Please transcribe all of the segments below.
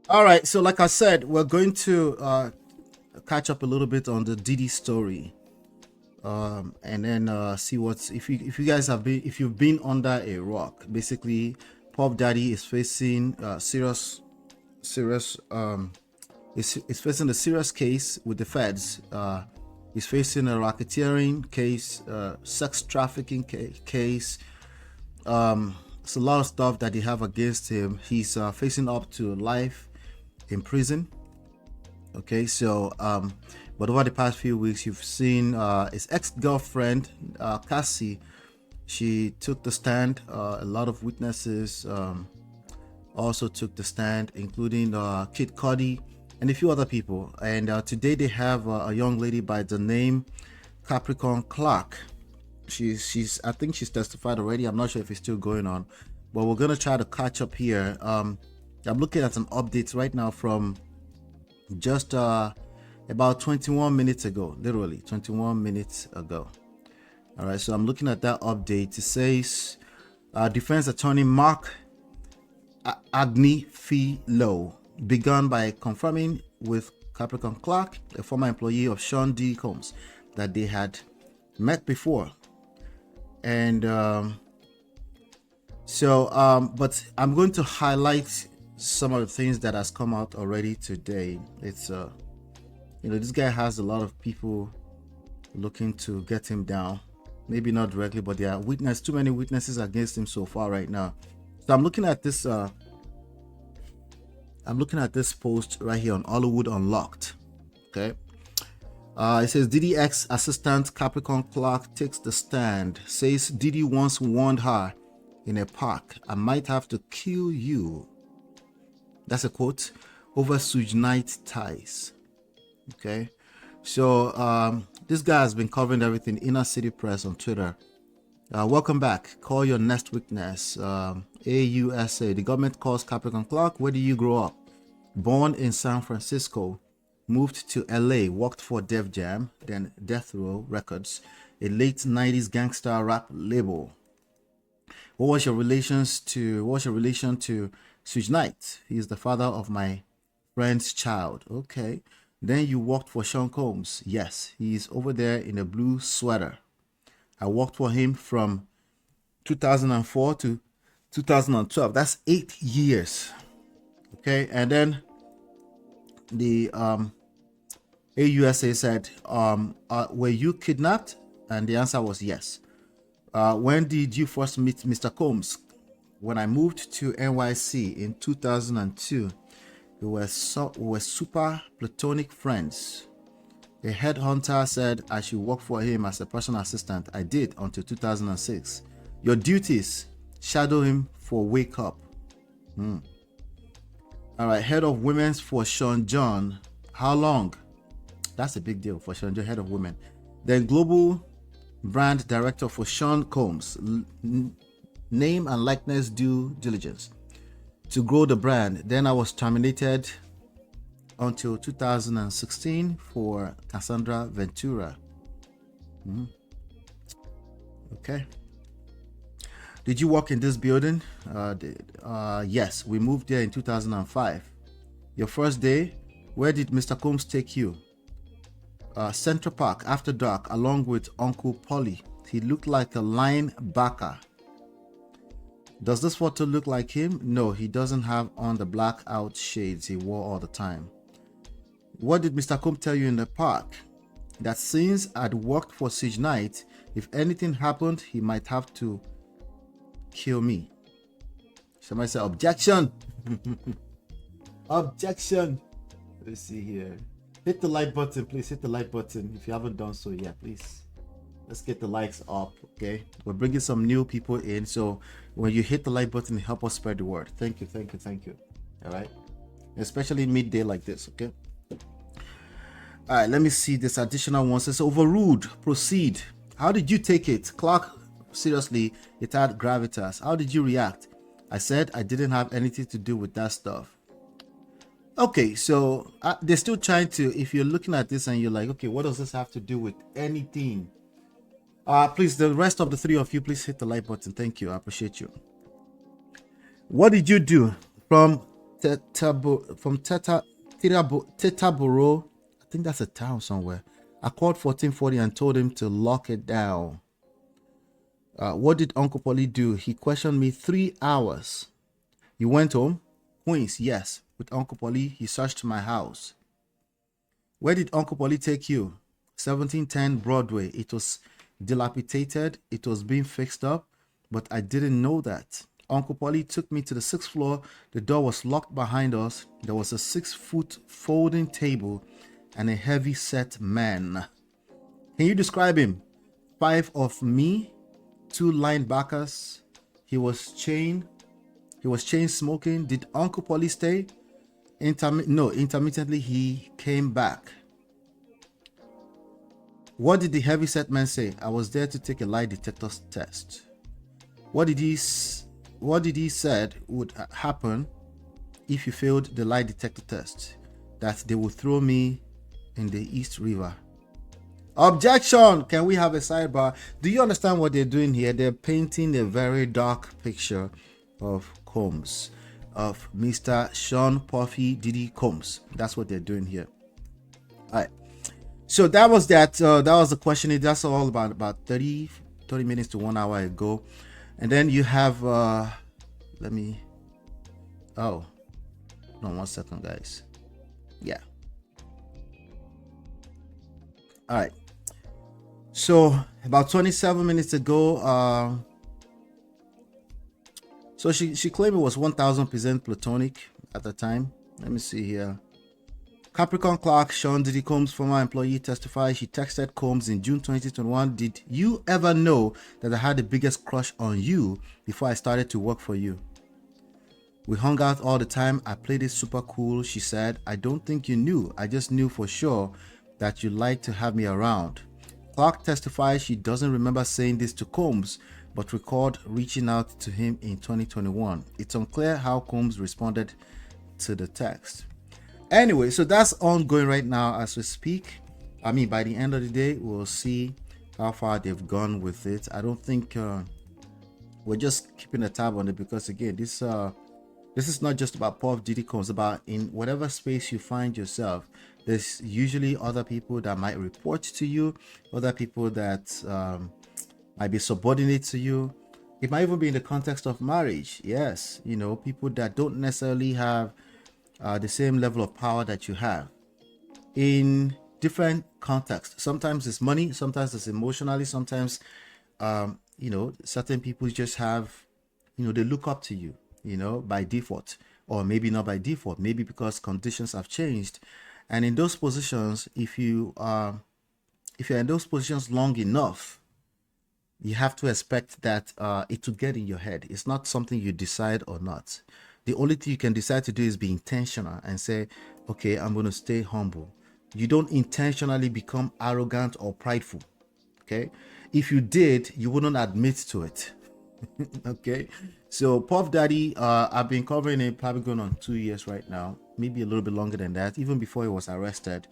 All right, so like I said, we're going to catch up a little bit on the Diddy story, and then see what's if you guys have been if you've been under a rock. Basically, Pop Daddy is facing serious is facing a serious case with the feds. He's facing a racketeering case, sex trafficking case. It's a lot of stuff that they have against him. He's facing up to life in prison. Okay, so but over the past few weeks, you've seen his ex-girlfriend, Cassie. She took the stand. A lot of witnesses also took the stand, including Kid Cudi and a few other people. And today they have a young lady by the name Capricorn Clark. She's I think she's testified already. I'm not sure if it's still going on, but we're gonna try to catch up here. I'm looking at an update right now from just about 21 minutes ago, literally 21 minutes ago. All right, so I'm looking at that update. It says defense attorney Mark Agni Fee Low began by confirming with Capricorn Clark, a former employee of Sean D. Combs, that they had met before. And but I'm going to highlight some of the things that has come out already today. It's this guy has a lot of people looking to get him down. Maybe not directly, but there are too many witnesses against him so far right now. So I'm looking at this post right here on Hollywood Unlocked. Okay. It says Diddy ex assistant Capricorn Clark takes the stand, says Diddy once warned her in a park, "I might have to kill you." That's a quote, over Suge Knight ties. Okay. So this guy has been covering everything. Inner City Press on Twitter. Welcome back. Call your next witness. AUSA. The government calls Capricorn Clark. Where do you grow up? Born in San Francisco. Moved to LA. Worked for Def Jam. Then Death Row Records. A late 90s gangster rap label. What was your relation to Suge Knight? He is the father of my friend's child. Okay. Then you worked for Sean Combs. Yes, he's over there in a blue sweater. I worked for him from 2004 to 2012. That's 8 years. Okay, and then the AUSA said, were you kidnapped? And the answer was yes. When did you first meet Mr. Combs? When I moved to NYC in 2002. We were super platonic friends. A headhunter said I should work for him as a personal assistant. I did until 2006. Your duties: shadow him for Wake Up. All right, head of women's for Sean John. How long? That's a big deal for Sean John, head of women. Then global brand director for Sean Combs. Name and likeness due diligence to grow the brand. Then I was terminated until 2016 for Cassandra Ventura. Okay. Did you work in this building? Yes, we moved there in 2005. Your first day, where did Mr. Combs take you? Central Park after dark, along with Uncle Polly. He looked like a linebacker. Does this photo look like him? No, he doesn't have on the blackout shades he wore all the time. What did Mr. Combs tell you in the park? That since I'd worked for Suge Knight, if anything happened, he might have to kill me. Somebody say objection. Objection. Let's see here. Hit the like button, please. Hit the like button if you haven't done so yet, please. Let's get the likes up, okay? We're bringing some new people in, so when you hit the like button, help us spread the word. Thank you. All right, especially midday like this, okay? All right, let me see this additional one. Says overruled. Proceed. How did you take it, Clark? Seriously, it had gravitas. How did you react? I said I didn't have anything to do with that stuff. Okay, so they're still trying to. If you're looking at this and you're like, okay, what does this have to do with anything? Please, the rest of the three of you, please hit the like button. Thank you. I appreciate you. What did you do? From from Tetaboro. I think that's a town somewhere. I called 1440 and told him to lock it down. What did Uncle Polly do? He questioned me 3 hours. You went home? Queens, yes. With Uncle Polly, he searched my house. Where did Uncle Polly take you? 1710 Broadway. It was dilapidated. It was being fixed up, but I didn't know that. Uncle Polly took me to the 6th floor. The door was locked behind us. There was a 6-foot folding table and a heavy-set man. Can you describe him? 5 of me, 2 linebackers. He was chain smoking. Did Uncle Polly stay? No, intermittently he came back. What did the heavy-set man say? I was there to take a lie detector test. What did he said would happen if you failed the lie detector test? That they would throw me in the East River. Objection! Can we have a sidebar? Do you understand what they're doing here? They're painting a very dark picture of Combs, of Mr. Sean Puffy Diddy Combs. That's what they're doing here. All right. So that was that. That was the question. That's all about 30 minutes to 1 hour ago. And then you have, oh, no, 1 second, guys. Yeah. All right. So about 27 minutes ago, so she claimed it was 1000% platonic at the time. Let me see here. Capricorn Clark, Sean Diddy Combs, former employee, testified she texted Combs in June 2021. Did you ever know that I had the biggest crush on you before I started to work for you? We hung out all the time. I played it super cool, she said. I don't think you knew. I just knew for sure that you liked to have me around. Clark testified she doesn't remember saying this to Combs, but recalled reaching out to him in 2021. It's unclear how Combs responded to the text. Anyway, so that's ongoing right now as we speak. I mean, by the end of the day, we'll see how far they've gone with it. I don't think we're just keeping a tab on it because, again, this is not just about Puff Diddy Combs. About in whatever space you find yourself, there's usually other people that might report to you, other people that might be subordinate to you. It might even be in the context of marriage. Yes, you know, people that don't necessarily have the same level of power that you have in different contexts. Sometimes it's money, sometimes it's emotionally, sometimes you know, certain people just have, you know, they look up to you, you know, by default, or maybe not by default, maybe because conditions have changed. And in those positions, if you're in those positions long enough, you have to expect that it will get in your head. It's not something you decide or not. The only thing you can decide to do is be intentional and say, okay, I'm going to stay humble. You don't intentionally become arrogant or prideful. Okay. If you did, you wouldn't admit to it. Okay. So Puff Daddy, I've been covering it probably going on 2 years right now, maybe a little bit longer than that. Even before he was arrested,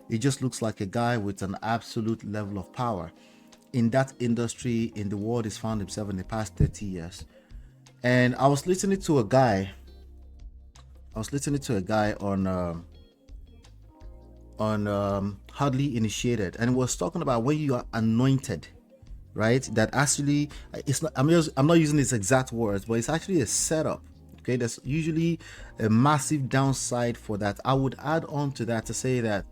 it just looks like a guy with an absolute level of power in that industry, in the world he's found himself in the past 30 years. And I was listening to a guy on Hardly Initiated, and was talking about when you are anointed, right? That actually, it's not. I'm not using his exact words, but it's actually a setup. Okay, there's usually a massive downside for that. I would add on to that to say that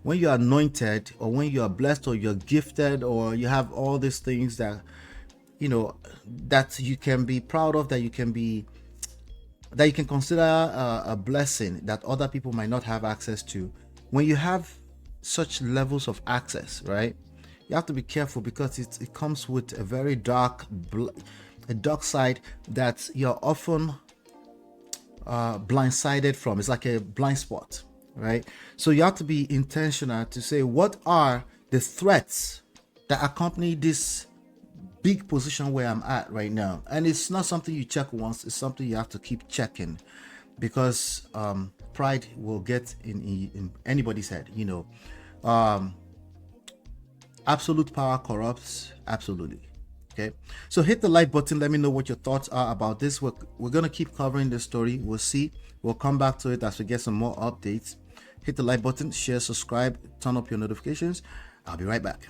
when you're anointed, or when you are blessed, or you're gifted, or you have all these things that, you know, that you can be proud of, that you can consider a blessing that other people might not have access to. When you have such levels of access, right, you have to be careful because it comes with a very dark side that you're often blindsided from. It's like a blind spot, right? So you have to be intentional to say, what are the threats that accompany this big position where I'm at right now? And it's not something you check once, it's something you have to keep checking, because pride will get in anybody's head, you know. Absolute power corrupts, absolutely. Okay, so hit the like button. Let me know what your thoughts are about this. We're gonna keep covering this story. We'll see. We'll come back to it as we get some more updates. Hit the like button, share, subscribe, turn up your notifications. I'll be right back.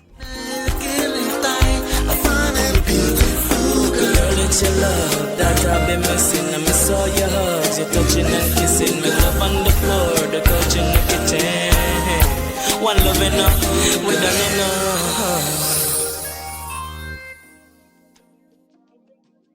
Girl, it's your love that I've been missing. I miss all your hugs, your touching and kissing. Me love on the floor, the couch in the kitchen. One love enough, we done enough.